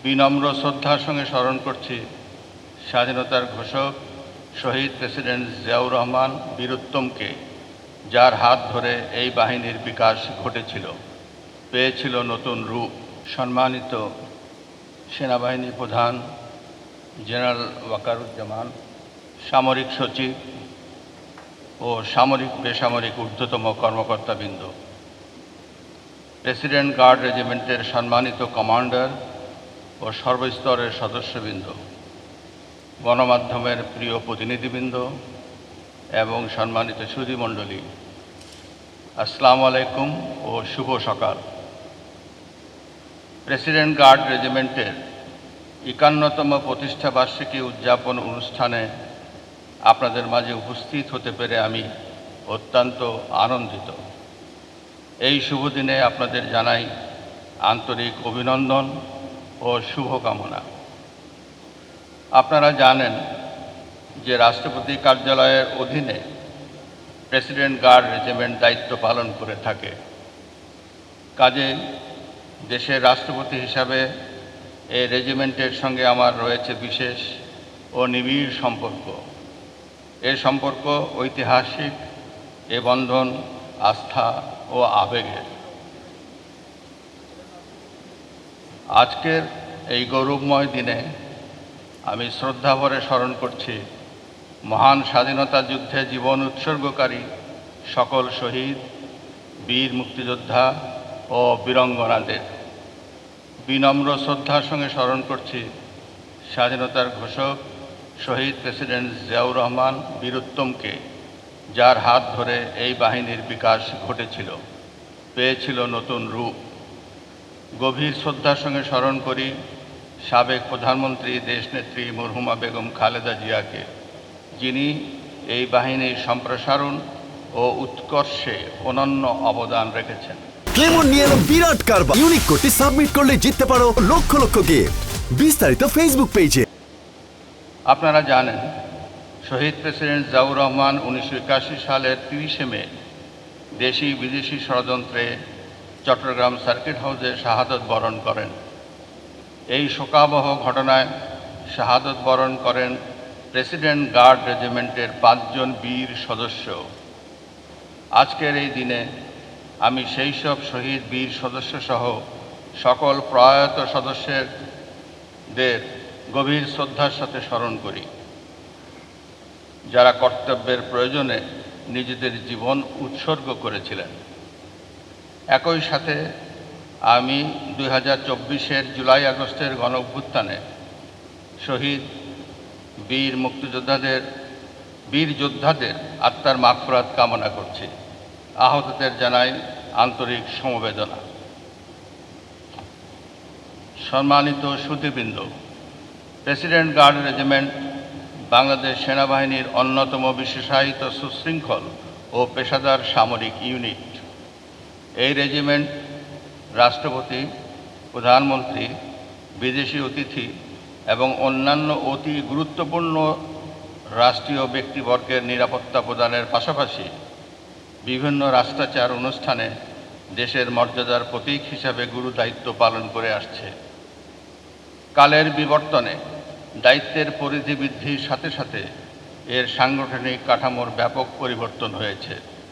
বিনম্র শ্রদ্ধার সঙ্গে স্মরণ করছি স্বাধীনতার ঘোষক শহীদ প্রেসিডেন্ট জিয়াউর রহমান বীরোত্তমকে, যার হাত ধরে এই বাহিনীর বিকাশ ঘটেছিল, পেয়েছিল নতুন রূপ। সম্মানিত সেনাবাহিনী প্রধান জেনারেল ওয়াকারুজ্জামান, সামরিক সচিব ও সামরিক বেসামরিক ঊর্ধ্বতম কর্মকর্তাবৃন্দ, প্রেসিডেন্ট গার্ড রেজিমেন্টের সম্মানিত কমান্ডার ও সর্বস্তরের সদস্যবৃন্দ, গণমাধ্যমের প্রিয় প্রতিনিধিবৃন্দ এবং সম্মানিত সুধীমণ্ডলী, আসসালামু আলাইকুম ও শুভ সকাল। প্রেসিডেন্ট গার্ড রেজিমেন্টের 51তম প্রতিষ্ঠাবার্ষিকী উদযাপন অনুষ্ঠানে আপনাদের মাঝে উপস্থিত হতে পেরে আমি অত্যন্ত আনন্দিত। এই শুভ দিনে আপনাদের জানাই আন্তরিক অভিনন্দন ও শুভকামনা। আপনারা জানেন যে রাষ্ট্রপতি কার্যালয়ের অধীনে প্রেসিডেন্ট গার্ড রেজিমেন্ট দায়িত্ব পালন করে থাকে। কাজে দেশের রাষ্ট্রপতি হিসাবে এই রেজিমেন্টের সঙ্গে আমার রয়েছে বিশেষ ও নিবিড় সম্পর্ক। এই সম্পর্ক ঐতিহাসিক, এ বন্ধন আস্থা ও আবেগের। আজকের এই গৌরবময় দিনে আমি শ্রদ্ধাভরে স্মরণ করছি মহান স্বাধীনতা যুদ্ধে জীবন উৎসর্গকারী সকল শহীদ, বীর মুক্তিযোদ্ধা ও বীরাঙ্গনাদের। বিনম্র শ্রদ্ধার সঙ্গে স্মরণ করছি স্বাধীনতার ঘোষক শহীদ প্রেসিডেন্ট জিয়াউর রহমান বীরোত্তমকে, যার হাত ধরে এই বাহিনীর বিকাশ ঘটেছিল, পেয়েছিল নতুন রূপ। গভীর শ্রদ্ধার সঙ্গে স্মরণ করি সাবেক প্রধানমন্ত্রী দেশনেত্রী মরহুমা বেগম খালেদা জিয়াকে, যিনি এই বাহিনীর সম্প্রসারণ ও উৎকর্ষে অনন্য অবদান রেখেছেন। ক্লেমন নিয়ে এলো বিরাট কারবার। ইউনিক কোডটি সাবমিট করলে জিততে পারো লক্ষ লক্ষ গিফট। বিস্তারিত ফেসবুক পেজে। আপনারা জানেন শহীদ প্রেসিডেন্ট জিয়াউর রহমান 1981 সালের 30শে মে দেশি বিদেশি ষড়যন্ত্রে চট্টগ্রাম সার্কিট হাউসে শাহাদত বরণ করেন। এই শোকাবহ ঘটনায় শাহাদত বরণ করেন প্রেসিডেন্ট গার্ড রেজিমেন্টের 5 জন বীর সদস্য। আজকের এই দিনে আমি সেই সব শহীদ বীর সদস্যসহ সকল প্রয়াত সদস্যদের গভীর শ্রদ্ধার সাথে স্মরণ করি, যারা কর্তব্যের প্রয়োজনে নিজেদের জীবন উৎসর্গ করেছিলেন। একই সাথে আমি 2024-এর জুলাই আগস্টের গণঅভ্যুত্থানে শহীদ বীর যোদ্ধাদের আত্মার মাগফিরাত কামনা করছি। আহতদের জানাই আন্তরিক সমবেদনা। সম্মানিত সুধীবৃন্দ, প্রেসিডেন্ট গার্ড রেজিমেন্ট বাংলাদেশ সেনাবাহিনীর অন্যতম বিশেষায়িত সুশৃঙ্খল ও পেশাদার সামরিক ইউনিট। এই রেজিমেন্ট রাষ্ট্রপতি, প্রধানমন্ত্রী, বিদেশি অতিথি এবং অন্যান্য অতি গুরুত্বপূর্ণ রাষ্ট্রীয় ব্যক্তিবর্গের নিরাপত্তা প্রদানের পাশাপাশি বিভিন্ন রাষ্ট্রাচার অনুষ্ঠানে দেশের মর্যাদার প্রতীক হিসাবে গুরু দায়িত্ব পালন করে আসছে। কালের বিবর্তনে দায়িত্বের পরিধি বৃদ্ধির সাথে সাথে এর সাংগঠনিক কাঠামোর ব্যাপক পরিবর্তন হয়েছে।